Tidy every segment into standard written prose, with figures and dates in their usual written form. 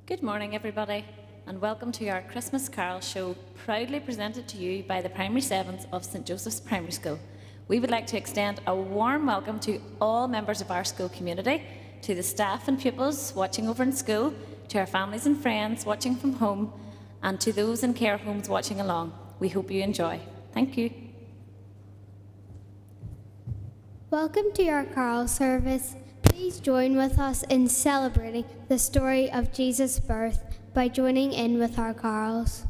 Good morning, everybody, and welcome to our Christmas Carol show, proudly presented to you by the Primary Sevens of St Joseph's Primary School. We would like to extend a warm welcome to all members of our school community, to the staff and pupils watching over in school, to our families and friends watching from home, and to those in care homes watching along. We hope you enjoy. Thank you. Welcome to our carol service. Please join with us in celebrating the story of Jesus' birth by joining in with our carols.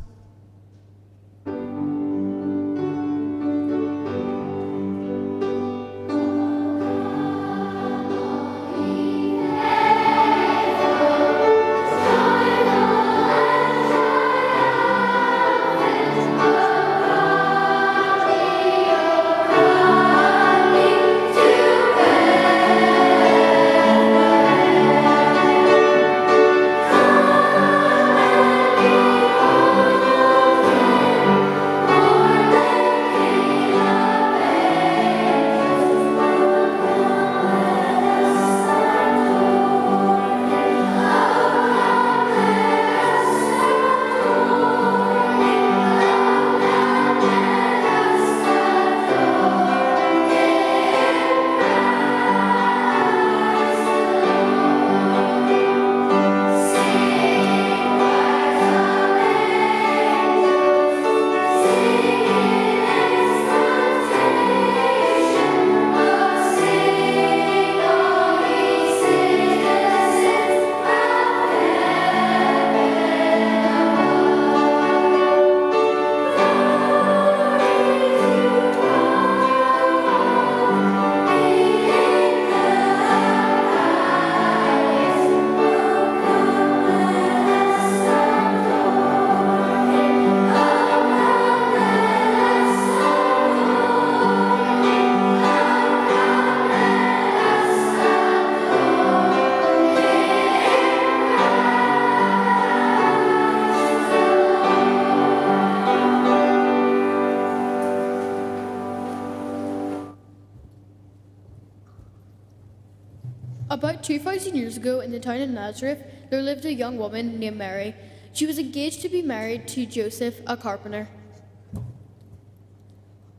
About 2,000 years ago in the town of Nazareth, there lived a young woman named Mary. She was engaged to be married to Joseph, a carpenter.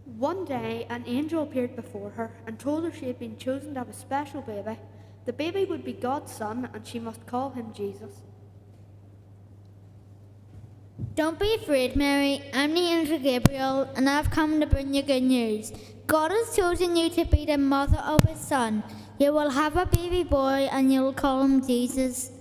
One day, an angel appeared before her and told her she had been chosen to have a special baby. The baby would be God's son, and she must call him Jesus. Don't be afraid, Mary. I'm the angel Gabriel, and I've come to bring you good news. God has chosen you to be the mother of his son. You will have a baby boy, and you'll call him Jesus.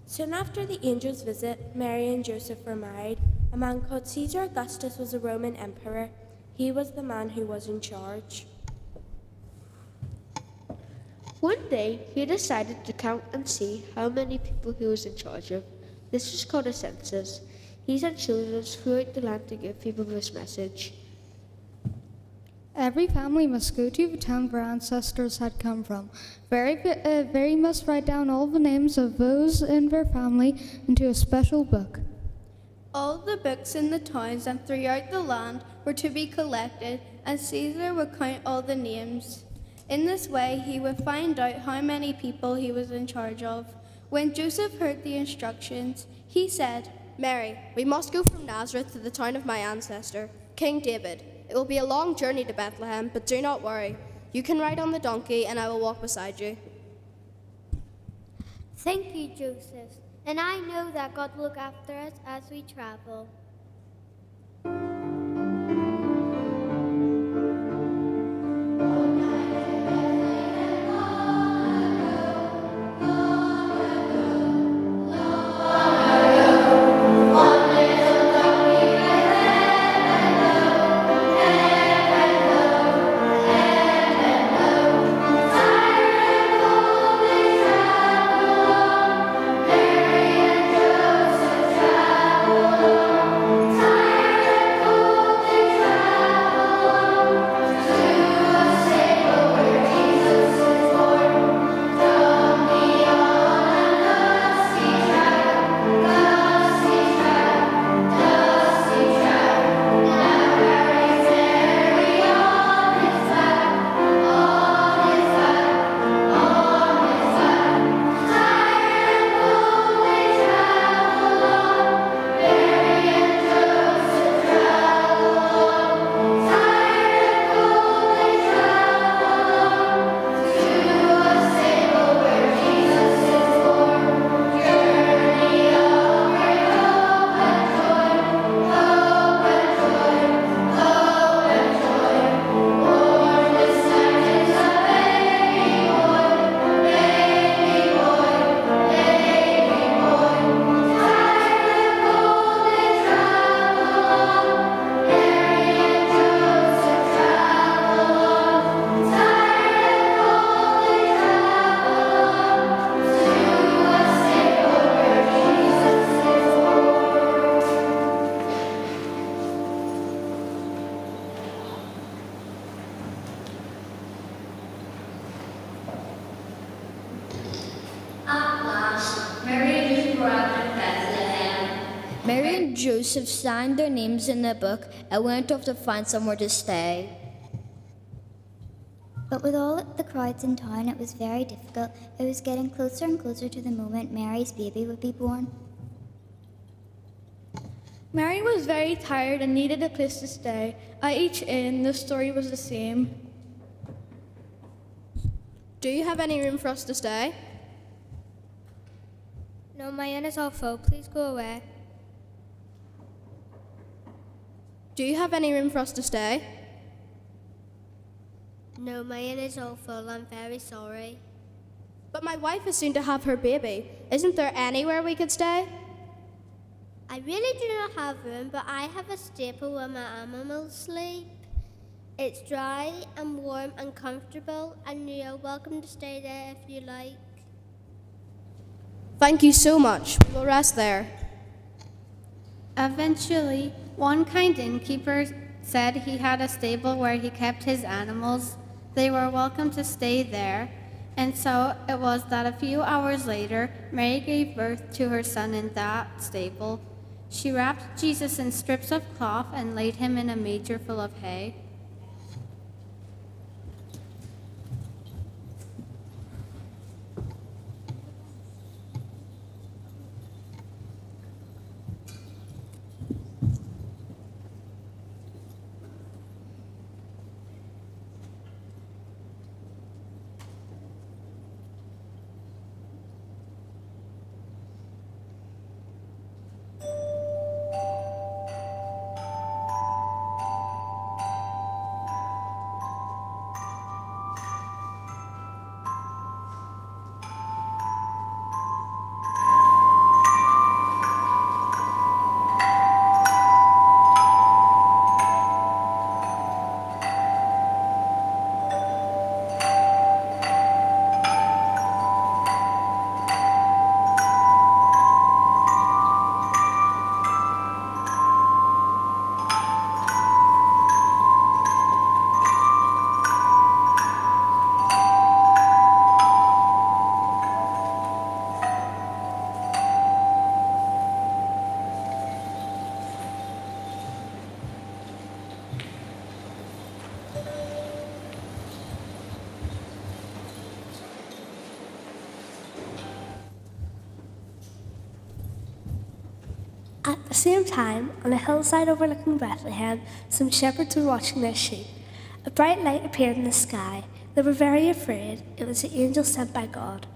Soon after the angel's visit, Mary and Joseph were married. A man called Caesar Augustus was a Roman emperor. He was the man who was in charge. One day, he decided to count and see how many people he was in charge of. This was called a census. He sent soldiers throughout the land to give people this message. Every family must go to the town where ancestors had come from. They must write down all the names of those in their family into a special book. All the books in the towns and throughout the land were to be collected, and Caesar would count all the names. In this way, he would find out how many people he was in charge of. When Joseph heard the instructions, he said, Mary, we must go from Nazareth to the town of my ancestor, King David. It will be a long journey to Bethlehem, but do not worry. You can ride on the donkey, and I will walk beside you. Thank you, Joseph. And I know that God will look after us as we travel. Mary and Joseph signed their names in the book and went off to find somewhere to stay. But with all the crowds in town, it was very difficult. It was getting closer and closer to the moment Mary's baby would be born. Mary was very tired and needed a place to stay. At each inn, the story was the same. Do you have any room for us to stay? No, my inn is all full. Please go away. Do you have any room for us to stay? No, my inn is all full. I'm very sorry. But my wife is soon to have her baby. Isn't there anywhere we could stay? I really do not have room, but I have a stable where my animals sleep. It's dry and warm and comfortable, and you are welcome to stay there if you like. Thank you so much. We will rest there. Eventually, one kind innkeeper said he had a stable where he kept his animals. They were welcome to stay there, and so it was that a few hours later, Mary gave birth to her son in that stable. She wrapped Jesus in strips of cloth and laid him in a manger full of hay. At the same time, on a hillside overlooking Bethlehem, some shepherds were watching their sheep. A bright light appeared in the sky. They were very afraid. It was the angel sent by God.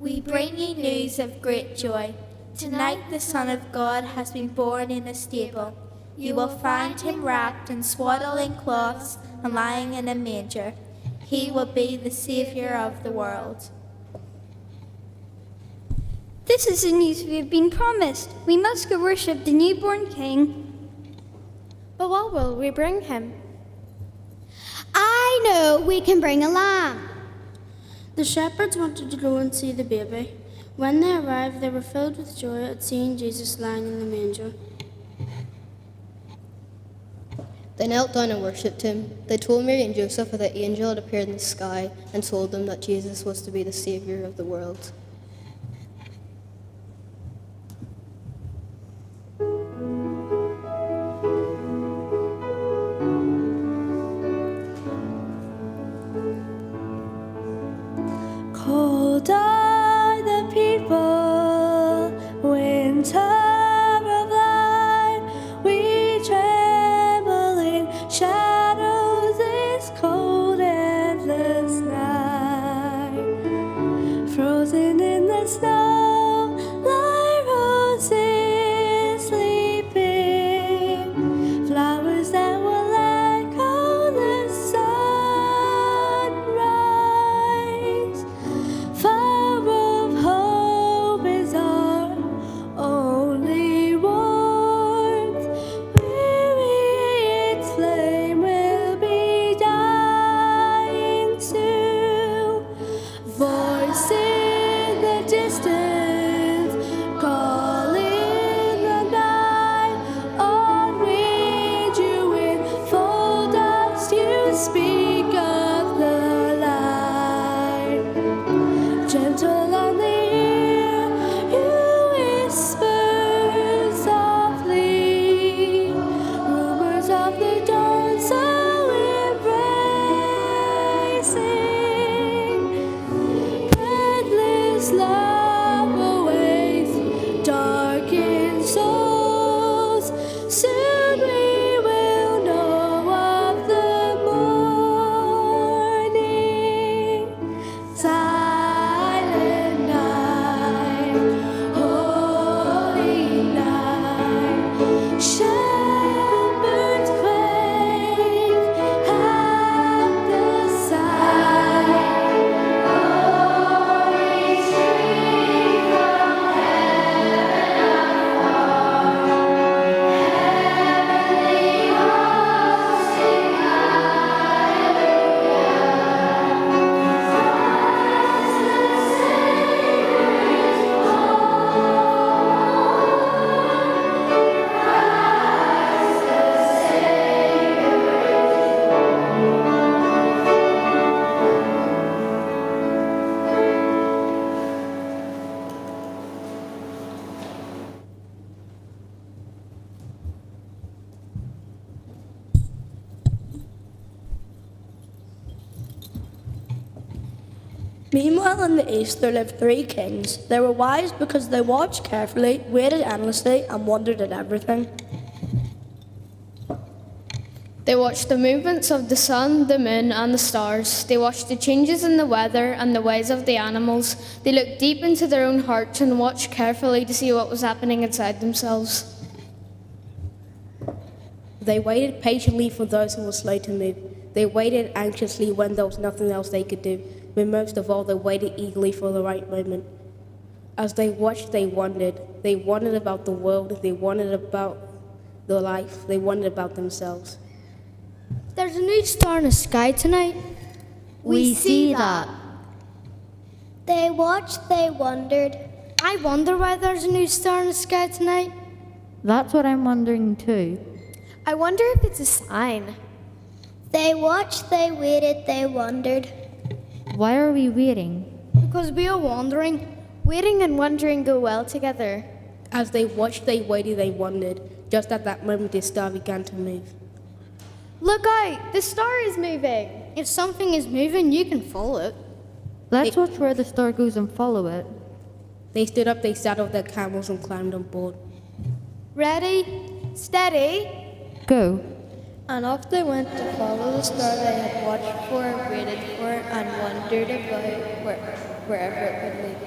We bring you news of great joy. Tonight the Son of God has been born in a stable. You will find him wrapped in swaddling cloths and lying in a manger. He will be the Saviour of the world. This is the news we have been promised. We must go worship the newborn King. But what will we bring him? I know we can bring a lamb. The shepherds wanted to go and see the baby. When they arrived, they were filled with joy at seeing Jesus lying in the manger. They knelt down and worshipped him. They told Mary and Joseph that the angel had appeared in the sky and told them that Jesus was to be the Saviour of the world. Cold are the people, winter of life, we tremble in shadows this cold endless night. Frozen in the snow, lie roses sleeping, flowers that will echo the sunrise. Fire of hope is our only warmth. Weary its flame will be dying soon. Voice in the distance, calling the night. On wind you in full dust, you speak of the light. Gentle on the ear, you whisper His love awaits darkened souls. Soon we will know of the morning. Silent night, holy night. Shepherds quake at the sight. Glory stream from heaven afar. Heavenly hosts sing hallelujah. Christ the Savior is born. Christ the Savior Meanwhile, in the east, there lived 3 kings. They were wise because they watched carefully, waited endlessly, and wondered at everything. They watched the movements of the sun, the moon, and the stars. They watched the changes in the weather and the ways of the animals. They looked deep into their own hearts and watched carefully to see what was happening inside themselves. They waited patiently for those who were slow to move. They waited anxiously when there was nothing else they could do. But most of all, they waited eagerly for the right moment. As they watched, they wondered. They wondered about the world. They wondered about their life. They wondered about themselves. There's a new star in the sky tonight. We see that. They watched, they wondered. I wonder why there's a new star in the sky tonight. That's what I'm wondering too. I wonder if it's a sign. They watched, they waited, they wondered. Why are we waiting? Because we are wandering. Waiting and wondering go well together. As they watched, they waited, they wondered. Just at that moment, the star began to move. Look out! The star is moving! If something is moving, you can follow it. Let's watch where the star goes and follow it. They stood up, they saddled their camels and climbed on board. Ready? Steady? Go. And off they went to follow the star they had watched for, waited for, and wondered about wherever it would lead.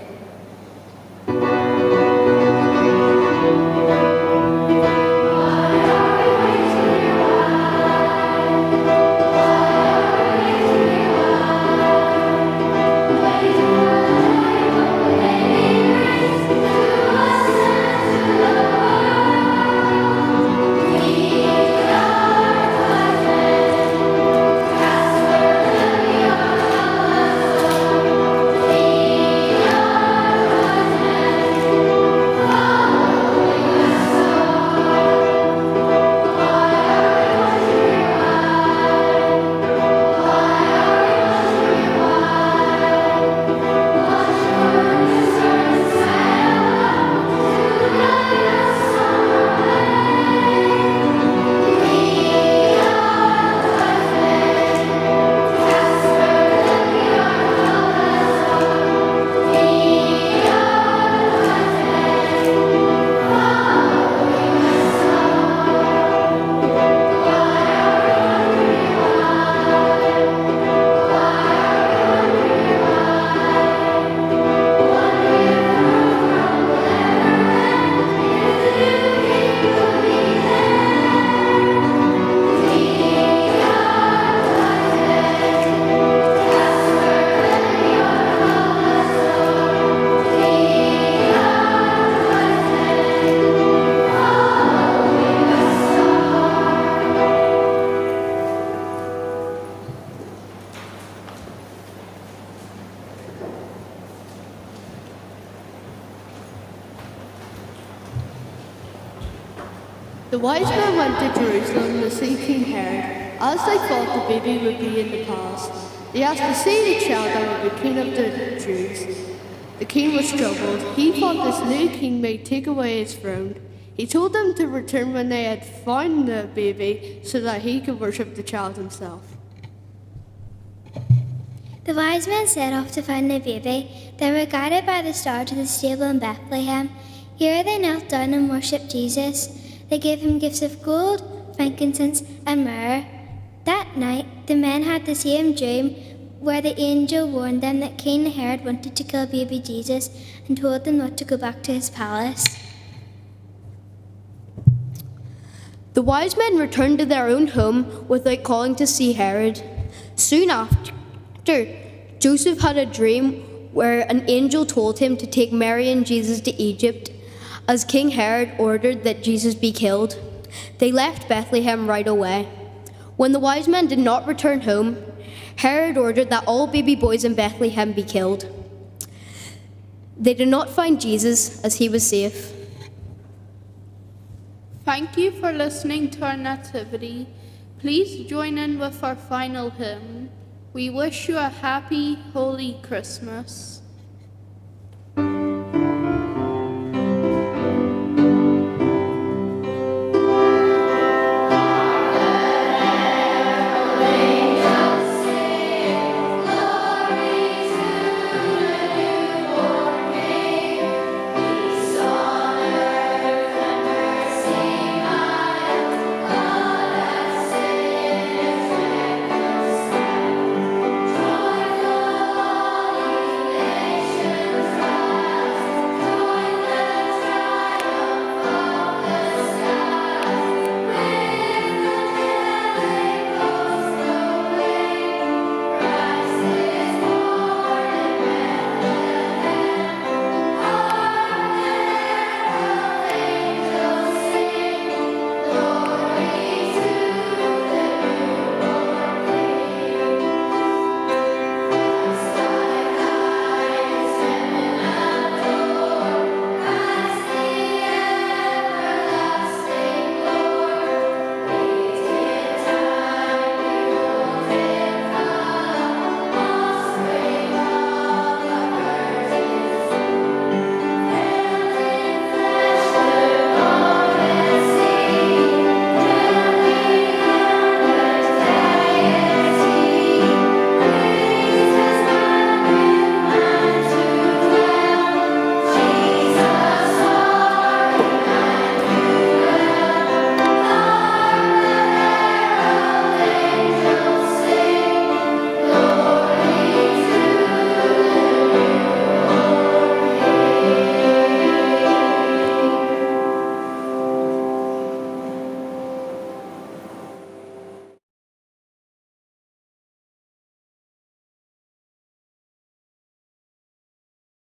The wise men went to Jerusalem to see King Herod, as they thought the baby would be in the palace. They asked to see the child that would be king of the Jews. The king was troubled. He thought this new king may take away his throne. He told them to return when they had found the baby so that he could worship the child himself. The wise men set off to find the baby. They were guided by the star to the stable in Bethlehem. Here they knelt down and worshipped Jesus. They gave him gifts of gold, frankincense, and myrrh. That night, the men had the same dream where the angel warned them that King Herod wanted to kill baby Jesus and told them not to go back to his palace. The wise men returned to their own home without calling to see Herod. Soon after, Joseph had a dream where an angel told him to take Mary and Jesus to Egypt, as King Herod ordered that Jesus be killed. They left Bethlehem right away. When the wise men did not return home, Herod ordered that all baby boys in Bethlehem be killed. They did not find Jesus, as he was safe. Thank you for listening to our nativity. Please join in with our final hymn. We wish you a happy, holy Christmas.